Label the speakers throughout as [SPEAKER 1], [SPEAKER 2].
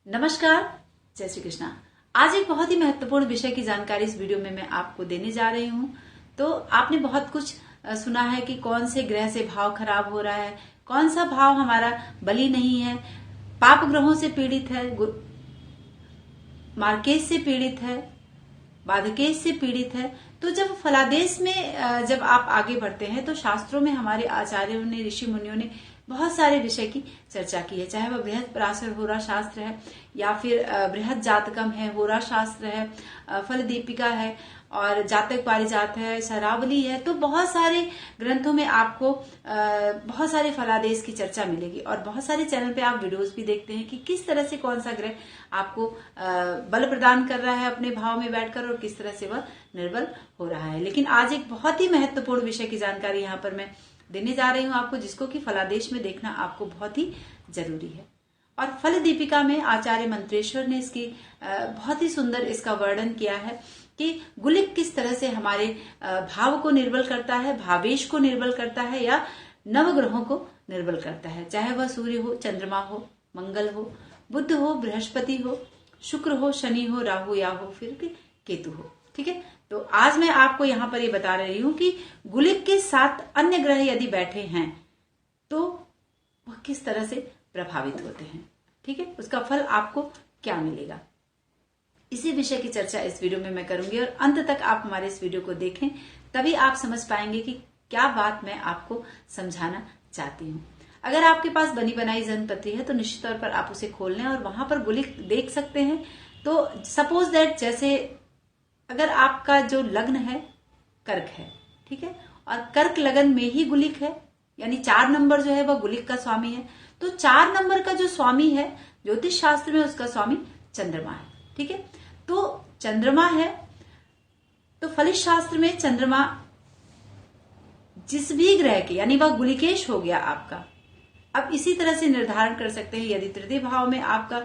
[SPEAKER 1] नमस्कार, जय श्री कृष्णा। आज एक बहुत ही महत्वपूर्ण विषय की जानकारी इस वीडियो में मैं आपको देने जा रही हूँ। तो आपने बहुत कुछ सुना है कि कौन से ग्रह से भाव खराब हो रहा है, कौन सा भाव हमारा बली नहीं है, पाप ग्रहों से पीड़ित है, मार्केश से पीड़ित है, बाधकेश से पीड़ित है। तो जब फलादेश में जब आप आगे बढ़ते हैं तो शास्त्रों में हमारे आचार्यों ने, ऋषि मुनियों ने बहुत सारे विषय की चर्चा की है, चाहे वह बृहद पराशर होरा शास्त्र है या फिर बृहद जातकम है, होरा शास्त्र है, फल दीपिका है और जातक पारिजात है, शरावली है। तो बहुत सारे ग्रंथों में आपको बहुत सारे फलादेश की चर्चा मिलेगी और बहुत सारे चैनल पे आप वीडियोस भी देखते हैं कि किस तरह से कौन सा ग्रह आपको बल प्रदान कर रहा है अपने भाव में बैठकर और किस तरह से वह निर्बल हो रहा है। लेकिन आज एक बहुत ही महत्वपूर्ण विषय की जानकारी यहाँ पर मैं देने जा रही हूँ आपको, जिसको कि फलादेश में देखना आपको बहुत ही जरूरी है। और फल दीपिका में आचार्य मंत्रेश्वर ने इसकी बहुत ही सुंदर इसका वर्णन किया है कि गुलिक किस तरह से हमारे भाव को निर्बल करता है, भावेश को निर्बल करता है या नवग्रहों को निर्बल करता है, चाहे वह सूर्य हो, चंद्रमा हो, मंगल हो, बुध हो, बृहस्पति हो, शुक्र हो, शनि हो, राहु या हो फिर केतु हो। ठीक है, तो आज मैं आपको यहाँ पर ये बता रही हूं कि गुलिक के साथ अन्य ग्रह यदि बैठे हैं तो वह किस तरह से प्रभावित होते हैं। ठीक है, उसका फल आपको क्या मिलेगा, इसी विषय की चर्चा इस वीडियो में मैं करूंगी और अंत तक आप हमारे इस वीडियो को देखें, तभी आप समझ पाएंगे कि क्या बात मैं आपको समझाना चाहती हूँ। अगर आपके पास बनी बनाई जन्म पत्री है तो निश्चित तौर पर आप उसे खोल लें और वहां पर गुलिक देख सकते हैं। तो सपोज दैट जैसे अगर आपका जो लग्न है कर्क है, ठीक है, और कर्क लगन में ही गुलिक है, यानी 4 नंबर जो है वह गुलिक का स्वामी है, तो 4 नंबर का जो स्वामी है ज्योतिष शास्त्र में उसका स्वामी चंद्रमा है। ठीक है, तो चंद्रमा है तो फलित शास्त्र में चंद्रमा जिस भी ग्रह के, यानी वह गुलिकेश हो गया आपका। अब इसी तरह से निर्धारण कर सकते हैं यदि तृतीय भाव में आपका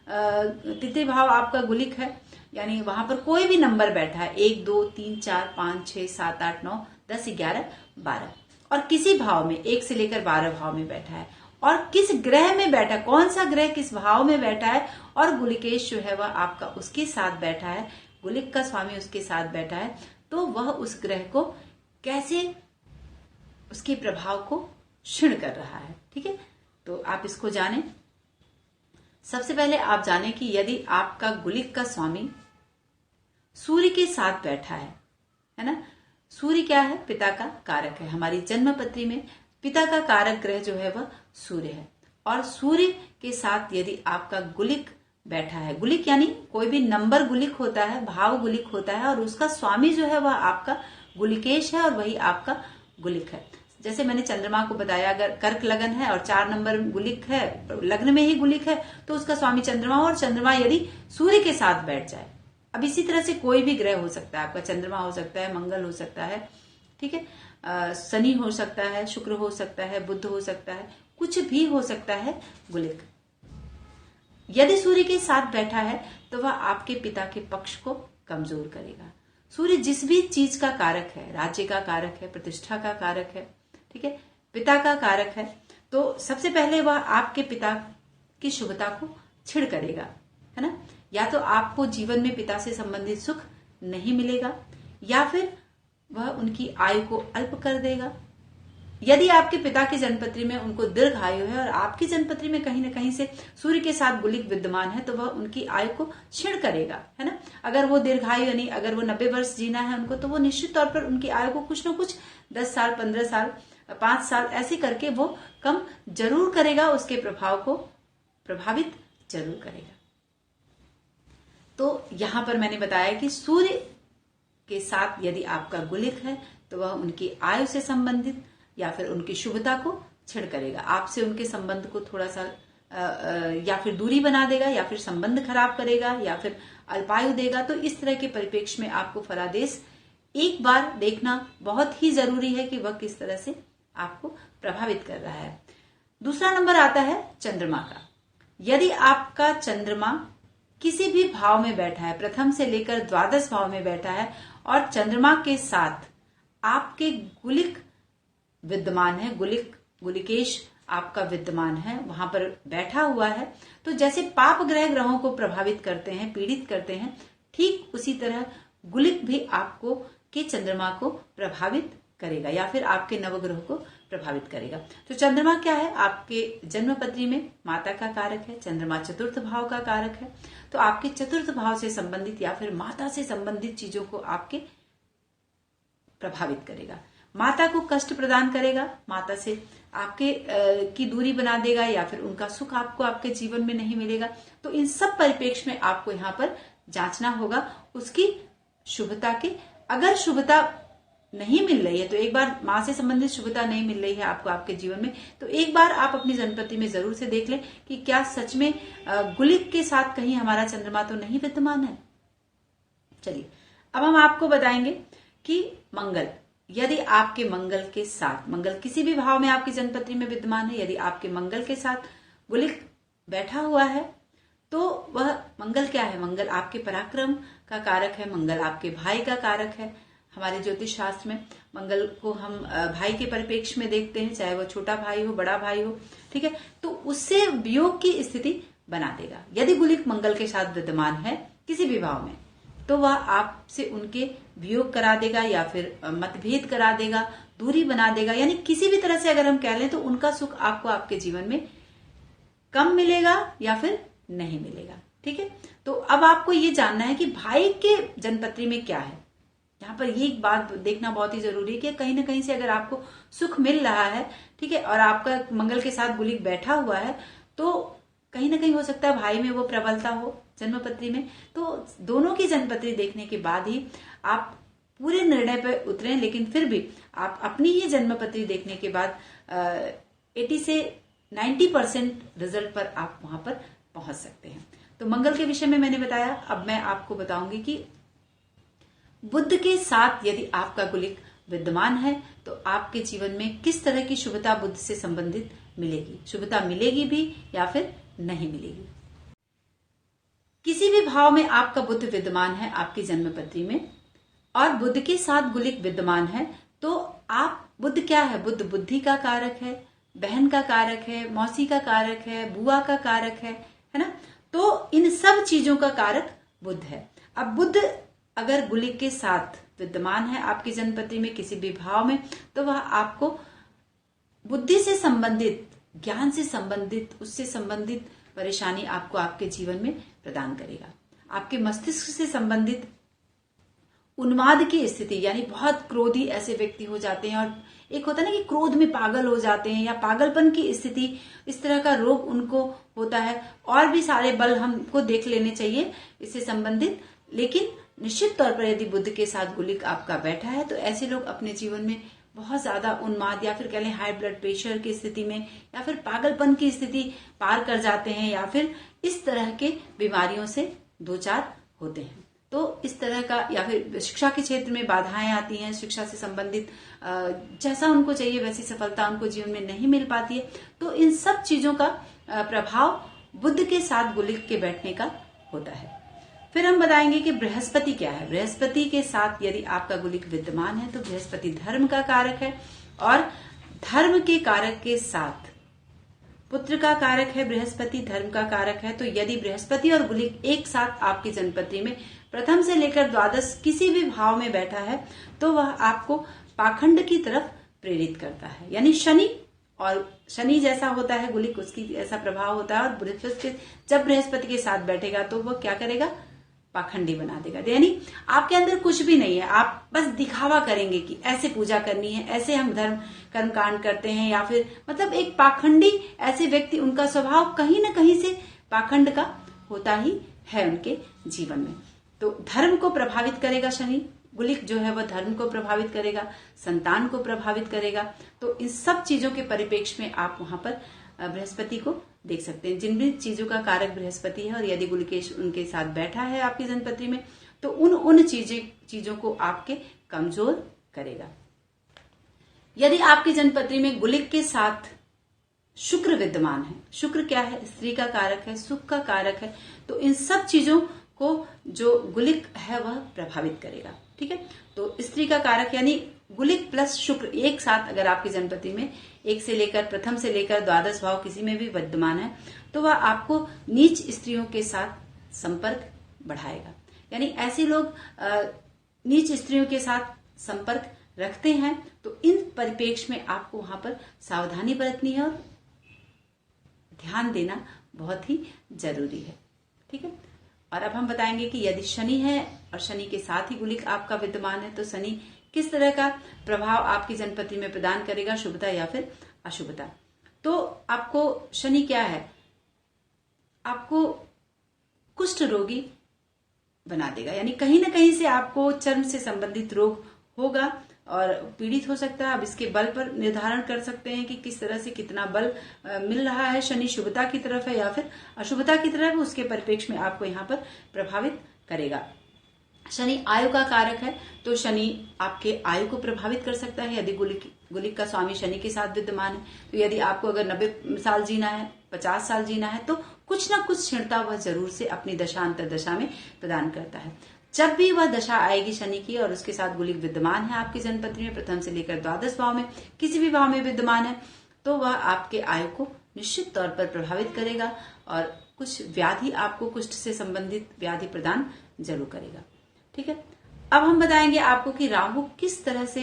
[SPEAKER 1] तृतीय भाव आपका गुलिक है, यानी वहां पर कोई भी नंबर बैठा है 1 2 3 4 5 6 7 8 9 10 11 12 और किसी भाव में 1 से लेकर 12 भाव में बैठा है और किस ग्रह में बैठा, कौन सा ग्रह किस भाव में बैठा है और गुलिकेश जो है वह आपका उसके साथ बैठा है, गुलिक का स्वामी उसके साथ बैठा है, तो वह उस ग्रह को कैसे उसके प्रभाव को क्षीण कर रहा है। ठीक है, तो आप इसको जानें। सबसे पहले आप जानें कि यदि आपका गुलिक का स्वामी सूर्य के साथ बैठा है ना, सूर्य क्या है, पिता का कारक है। हमारी जन्म पत्री में पिता का कारक ग्रह जो है वह सूर्य है और सूर्य के साथ यदि आपका गुलिक बैठा है, गुलिक यानी कोई भी नंबर गुलिक होता है, भाव गुलिक होता है और उसका स्वामी जो है वह आपका गुलिकेश है और वही आपका गुलिक है। जैसे मैंने चंद्रमा को बताया, अगर कर्क लगन है और 4 नंबर गुलिक है, लग्न में ही गुलिक है, तो उसका स्वामी चंद्रमा और चंद्रमा यदि सूर्य के साथ बैठ जाए। अब इसी तरह से कोई भी ग्रह हो सकता है, आपका चंद्रमा हो सकता है, मंगल हो सकता है, ठीक है, शनि हो सकता है, शुक्र हो सकता है, बुध हो सकता है, कुछ भी हो सकता है गुलिक। यदि सूर्य के साथ बैठा है तो वह आपके पिता के पक्ष को कमजोर करेगा। सूर्य जिस भी चीज का कारक है, राज्य का कारक है, प्रतिष्ठा का कारक है, ठीक है, पिता का कारक है, तो सबसे पहले वह आपके पिता की शुभता को छीड़ करेगा, है ना। या तो आपको जीवन में पिता से संबंधित सुख नहीं मिलेगा या फिर वह उनकी आयु को अल्प कर देगा। यदि आपके पिता की जन्मपत्री में उनको दीर्घ आयु है और आपकी जन्मपत्री में कहीं ना कहीं से सूर्य के साथ गुलिक विद्यमान है तो वह उनकी आयु को क्षीण करेगा, है ना। अगर वो दीर्घायु यानी अगर वो 90 वर्ष जीना है उनको, तो वो निश्चित तौर पर उनकी आयु को कुछ ना कुछ 10 साल, 15 साल, 5 साल ऐसे करके वो कम जरूर करेगा, उसके प्रभाव को प्रभावित जरूर करेगा। तो यहां पर मैंने बताया कि सूर्य के साथ यदि आपका गुलिक है तो वह उनकी आयु से संबंधित या फिर उनकी शुभता को छीड़ करेगा, आपसे उनके संबंध को थोड़ा सा या फिर दूरी बना देगा या फिर संबंध खराब करेगा या फिर अल्पायु देगा। तो इस तरह के परिप्रेक्ष्य में आपको फलादेश एक बार देखना बहुत ही जरूरी है कि वह किस तरह से आपको प्रभावित कर रहा है। दूसरा नंबर आता है चंद्रमा का। यदि आपका चंद्रमा किसी भी भाव में बैठा है, प्रथम से लेकर द्वादश भाव में बैठा है और चंद्रमा के साथ आपके गुलिक विद्यमान है, गुलिकेश आपका विद्यमान है, वहां पर बैठा हुआ है, तो जैसे पाप ग्रह ग्रहों को प्रभावित करते हैं, पीड़ित करते हैं, ठीक उसी तरह गुलिक भी आपको के चंद्रमा को प्रभावित करेगा या फिर आपके नवग्रह को प्रभावित करेगा। तो चंद्रमा क्या है? आपके जन्म पत्री में माता का कारक है, चंद्रमा चतुर्थ भाव का कारक है, तो आपके चतुर्थ भाव से संबंधित या फिर माता से संबंधित चीजों को आपके प्रभावित करेगा, माता को कष्ट प्रदान करेगा, माता से आपके की दूरी बना देगा या फिर उनका सुख आपको आपके जीवन में नहीं मिलेगा। तो इन सब परिप्रेक्ष्य में आपको यहाँ पर जांचना होगा उसकी शुभता के। अगर शुभता नहीं मिल रही है, तो एक बार मां से संबंधित शुभता नहीं मिल रही है आपको आपके जीवन में, तो एक बार आप अपनी जन्मपत्री में जरूर से देख लें कि क्या सच में गुलिक के साथ कहीं हमारा चंद्रमा तो नहीं विद्यमान है। चलिए अब हम आपको बताएंगे कि मंगल, यदि आपके मंगल के साथ, मंगल किसी भी भाव में आपकी जन्मपत्री में विद्यमान है, यदि आपके मंगल के साथ गुलिक बैठा हुआ है, तो वह मंगल क्या है? मंगल आपके पराक्रम का कारक है, मंगल आपके भाई का कारक है। हमारे ज्योतिष शास्त्र में मंगल को हम भाई के परिप्रेक्ष्य में देखते हैं, चाहे वो छोटा भाई हो, बड़ा भाई हो, ठीक है, तो उससे वियोग की स्थिति बना देगा। यदि गुलिक मंगल के साथ विद्यमान है किसी भी भाव में, तो वह आपसे उनके वियोग करा देगा या फिर मतभेद करा देगा, दूरी बना देगा, यानी किसी भी तरह से अगर हम कह लें तो उनका सुख आपको आपके जीवन में कम मिलेगा या फिर नहीं मिलेगा। ठीक है, तो अब आपको ये जानना है कि भाई के जन्मपत्री में क्या है। यहाँ पर ये एक बात देखना बहुत ही जरूरी है कि कहीं ना कहीं से अगर आपको सुख मिल रहा है, ठीक है, और आपका मंगल के साथ गुलिक बैठा हुआ है, तो कहीं ना कहीं हो सकता है भाई में वो प्रबलता हो जन्मपत्री में। तो दोनों की जन्मपत्री देखने के बाद ही आप पूरे निर्णय पर उतरें, लेकिन फिर भी आप अपनी ही जन्मपत्री देखने के बाद 80 से 90% रिजल्ट पर आप वहां पर पहुंच सकते हैं। तो मंगल के विषय में मैंने बताया। अब मैं आपको बताऊंगी कि बुध के साथ यदि आपका गुलिक विद्यमान है तो आपके जीवन में किस तरह की शुभता बुध से संबंधित मिलेगी, शुभता मिलेगी भी या फिर नहीं मिलेगी। किसी भी भाव में आपका बुध विद्यमान है आपकी जन्मपत्री में और बुध के साथ गुलिक विद्यमान है, तो आप, बुध क्या है? बुध बुद्धि का कारक है, बहन का कारक है, मौसी का कारक है, बुआ का कारक है ना। तो इन सब चीजों का कारक बुध है। अब बुध अगर गुलिक के साथ विद्यमान है आपकी जन्मपत्री में किसी भी भाव में, तो वह आपको बुद्धि से संबंधित, ज्ञान से संबंधित, उससे संबंधित परेशानी आपको आपके जीवन में प्रदान करेगा। आपके मस्तिष्क से संबंधित उन्माद की स्थिति, यानी बहुत क्रोधी ऐसे व्यक्ति हो जाते हैं, और एक होता है ना कि क्रोध में पागल हो जाते हैं या पागलपन की स्थिति, इस तरह का रोग उनको होता है। और भी सारे बल हमको देख लेने चाहिए इससे संबंधित, लेकिन निश्चित तौर पर यदि बुध के साथ गुलिक आपका बैठा है तो ऐसे लोग अपने जीवन में बहुत ज्यादा उन्माद या फिर कह लें हाई ब्लड प्रेशर की स्थिति में या फिर पागलपन की स्थिति पार कर जाते हैं या फिर इस तरह के बीमारियों से दो चार होते हैं। तो इस तरह का, या फिर शिक्षा के क्षेत्र में बाधाएं आती हैं, शिक्षा से संबंधित जैसा उनको चाहिए वैसी सफलता उनको जीवन में नहीं मिल पाती है। तो इन सब चीजों का प्रभाव बुध के साथ गुलिक के बैठने का होता है। फिर हम बताएंगे कि बृहस्पति क्या है। बृहस्पति के साथ यदि आपका गुलिक विद्यमान है तो बृहस्पति धर्म का कारक है, और धर्म के कारक के साथ पुत्र का कारक है, बृहस्पति धर्म का कारक है। तो यदि बृहस्पति और गुलिक एक साथ आपकी जन्मपत्री में प्रथम से लेकर द्वादश किसी भी भाव में बैठा है, तो वह आपको पाखंड की तरफ प्रेरित करता है। यानी शनि, और शनि जैसा होता है गुलिक, उसकी ऐसा प्रभाव होता है, और बृहस्पति जब बृहस्पति के साथ बैठेगा तो वह क्या करेगा? पाखंडी बना देगा। यानी आपके अंदर कुछ भी नहीं है, आप बस दिखावा करेंगे कि ऐसे पूजा करनी है, ऐसे हम धर्म कर्मकांड करते हैं, या फिर मतलब एक पाखंडी ऐसे व्यक्ति, उनका स्वभाव कहीं ना कहीं से पाखंड का होता ही है उनके जीवन में। तो धर्म को प्रभावित करेगा शनि, गुलिक जो है वह धर्म को प्रभावित करेगा, संतान को प्रभावित करेगा। तो इन सब चीजों के परिप्रेक्ष्य में आप वहां पर बृहस्पति को देख सकते हैं। जिन भी चीजों का कारक बृहस्पति है और यदि गुलिकेश उनके साथ बैठा है आपकी जन्मपत्री में, तो उन चीजों को आपके कमजोर करेगा। यदि आपकी जन्मपत्री में गुलिक के साथ शुक्र विद्यमान है, शुक्र क्या है? स्त्री का कारक है, सुख का कारक है। तो इन सब चीजों को जो गुलिक है वह प्रभावित करेगा। ठीक है, तो स्त्री का कारक यानी गुलिक प्लस शुक्र एक साथ अगर आपकी जन्मपत्री में एक से लेकर प्रथम से लेकर द्वादश भाव किसी में भी विद्यमान है तो वह आपको नीच स्त्रियों के साथ संपर्क बढ़ाएगा। यानी ऐसे लोग नीच स्त्रियों के साथ संपर्क रखते हैं तो इन परिप्रेक्ष्य में आपको वहां पर सावधानी बरतनी है और ध्यान देना बहुत ही जरूरी है। ठीक है, और अब हम बताएंगे कि यदि शनि है और शनि के साथ ही गुलिक आपका विद्यमान है तो शनि किस तरह का प्रभाव आपकी जन्मपत्री में प्रदान करेगा, शुभता या फिर अशुभता। तो आपको शनि क्या है, आपको कुष्ठ रोगी बना देगा। यानी कहीं ना कहीं से आपको चर्म से संबंधित रोग होगा और पीड़ित हो सकता है। अब इसके बल पर निर्धारण कर सकते हैं कि किस तरह से कितना बल मिल रहा है, शनि शुभता की तरफ है या फिर अशुभता की तरफ, उसके परिप्रेक्ष्य में आपको यहाँ पर प्रभावित करेगा। शनि आयु का कारक है तो शनि आपके आयु को प्रभावित कर सकता है। यदि गुलिक का स्वामी शनि के साथ विद्यमान है तो यदि आपको अगर 90 साल जीना है, 50 साल जीना है तो कुछ ना कुछ क्षीणता वह जरूर से अपनी दशा अंतर दशा में प्रदान करता है। जब भी वह दशा आएगी शनि की और उसके साथ गुलिक विद्यमान है आपकी जन्मपत्री में प्रथम से लेकर द्वादश भाव में किसी भी भाव में विद्यमान है तो वह आपके आयु को निश्चित तौर पर प्रभावित करेगा और कुछ व्याधि, आपको कुष्ठ से संबंधित व्याधि प्रदान जरूर करेगा। ठीक है, अब हम बताएंगे आपको कि राहु किस तरह से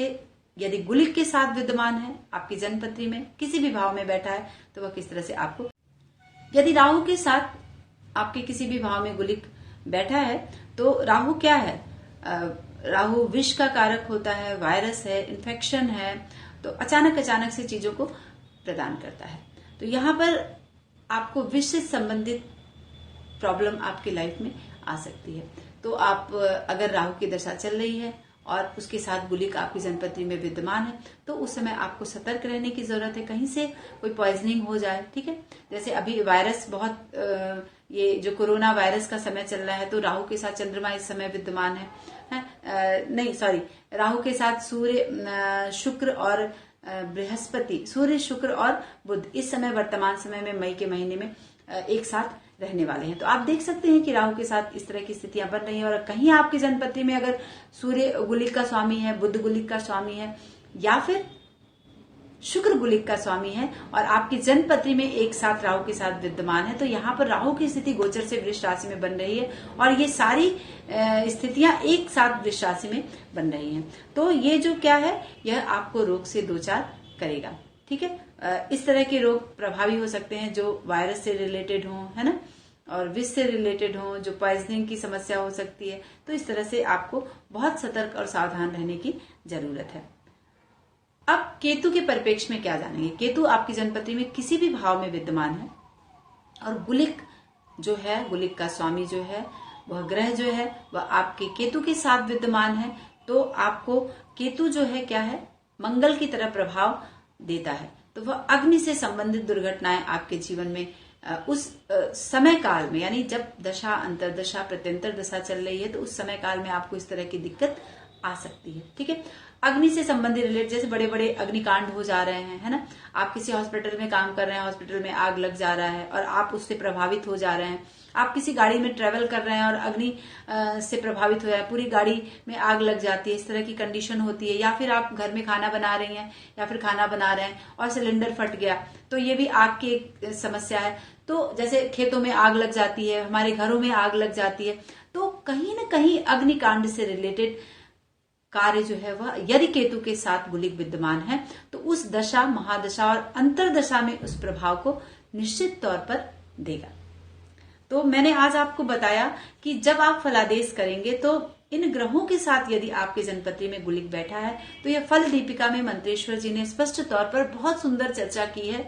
[SPEAKER 1] यदि गुलिक के साथ विद्यमान है आपकी जन्मपत्री में किसी भी भाव में बैठा है तो वह किस तरह से आपको, यदि राहु के साथ आपके किसी भी भाव में गुलिक बैठा है तो राहु क्या है, राहु विष का कारक होता है, वायरस है, इन्फेक्शन है, तो अचानक से चीजों को प्रदान करता है। तो यहाँ पर आपको विष से संबंधित प्रॉब्लम आपकी लाइफ में आ सकती है। तो आप अगर राहु की दशा चल रही है और उसके साथ गुलिक आपकी जन्मपत्री में विद्यमान है तो उस समय आपको सतर्क रहने की जरूरत है, कहीं से कोई पॉइजनिंग हो जाए। ठीक है, जैसे अभी वायरस बहुत ये जो कोरोना वायरस का समय चल रहा है तो राहु के साथ चंद्रमा इस समय विद्यमान है, राहु के साथ सूर्य, शुक्र और बृहस्पति, सूर्य शुक्र और बुध इस समय वर्तमान समय में मई के महीने में एक साथ रहने वाले हैं। तो आप देख सकते हैं कि राहु के साथ इस तरह की स्थितियां बन रही हैं और कहीं आपकी जन्मपत्री में अगर सूर्य गुलिक का स्वामी है, बुध गुलिक का स्वामी है या फिर शुक्र गुलिक का स्वामी है और आपकी जन्मपत्री में एक साथ राहु के साथ विद्यमान है तो यहाँ पर राहु की स्थिति गोचर से वृष राशि में बन रही है और ये सारी स्थितियां एक साथ वृष राशि में बन रही हैं। तो ये जो क्या है, यह आपको रोग से दो चार करेगा। ठीक है, इस तरह के रोग प्रभावी हो सकते हैं जो वायरस से रिलेटेड हों, है ना, और विष से रिलेटेड हों, जो पॉइजनिंग की समस्या हो सकती है। तो इस तरह से आपको बहुत सतर्क और सावधान रहने की जरूरत है। अब केतु के परिप्रेक्ष्य में क्या जानेंगे। केतु आपकी जन्मपत्री में किसी भी भाव में विद्यमान है और गुलिक जो है, गुलिक का स्वामी जो है, वह ग्रह जो है वह आपके केतु के साथ विद्यमान है तो आपको केतु जो है क्या है, मंगल की तरह प्रभाव देता है। तो वह अग्नि से संबंधित दुर्घटनाएं आपके जीवन में उस समय काल में, यानी जब दशा अंतरदशा प्रत्यंतर दशा चल रही है तो उस समय काल में आपको इस तरह की दिक्कत आ सकती है। ठीक है, अग्नि से संबंधित रिलेटेड जैसे बड़े बड़े अग्निकांड हो जा रहे हैं, है ना, आप किसी हॉस्पिटल में काम कर रहे हैं, हॉस्पिटल में आग लग जा रहा है और आप उससे प्रभावित हो जा रहे हैं। आप किसी गाड़ी में ट्रेवल कर रहे हैं और अग्नि से प्रभावित हो रहा है, पूरी गाड़ी में आग लग जाती है, इस तरह की कंडीशन होती है। या फिर आप घर में खाना बना रही हैं या फिर खाना बना रहे हैं और सिलेंडर फट गया तो ये भी आग की एक समस्या है। तो जैसे खेतों में आग लग जाती है, हमारे घरों में आग लग जाती है, तो कहीं ना कहीं अग्निकांड से रिलेटेड कार्य जो है वह यदि केतु के साथ गुलिक विद्यमान है तो उस दशा, महादशा और अंतरदशा में उस प्रभाव को निश्चित तौर पर देगा। तो मैंने आज आपको बताया कि जब आप फलादेश करेंगे तो इन ग्रहों के साथ यदि आपके जन्मपत्री में गुलिक बैठा है तो यह फल दीपिका में मंत्रेश्वर जी ने स्पष्ट तौर पर बहुत सुंदर चर्चा की है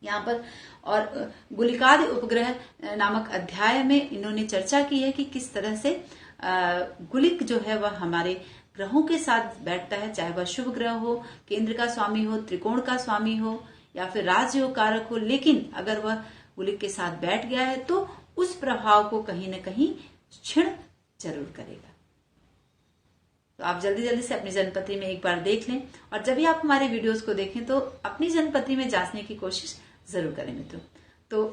[SPEAKER 1] यहाँ पर। और गुलिकादि उपग्रह नामक अध्याय में इन्होंने चर्चा की है कि किस तरह से गुलिक जो है वह हमारे ग्रहों के साथ बैठता है, चाहे वह शुभ ग्रह हो, केंद्र का स्वामी हो, त्रिकोण का स्वामी हो या फिर राजयोग कारक हो, लेकिन अगर वह गुलिक के साथ बैठ गया है तो उस प्रभाव को कहीं न कहीं क्षीण जरूर करेगा। तो आप जल्दी से अपनी जन्मपत्री में एक बार देख लें और जब भी आप हमारे वीडियोस को देखें तो अपनी जन्मपत्री में जांचने की कोशिश जरूर करें मित्रों। तो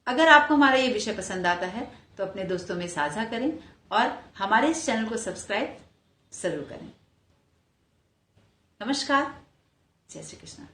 [SPEAKER 1] अगर आपको हमारा ये विषय पसंद आता है तो अपने दोस्तों में साझा करें और हमारे इस चैनल को सब्सक्राइब जरूर करें। नमस्कार, जय श्री कृष्ण।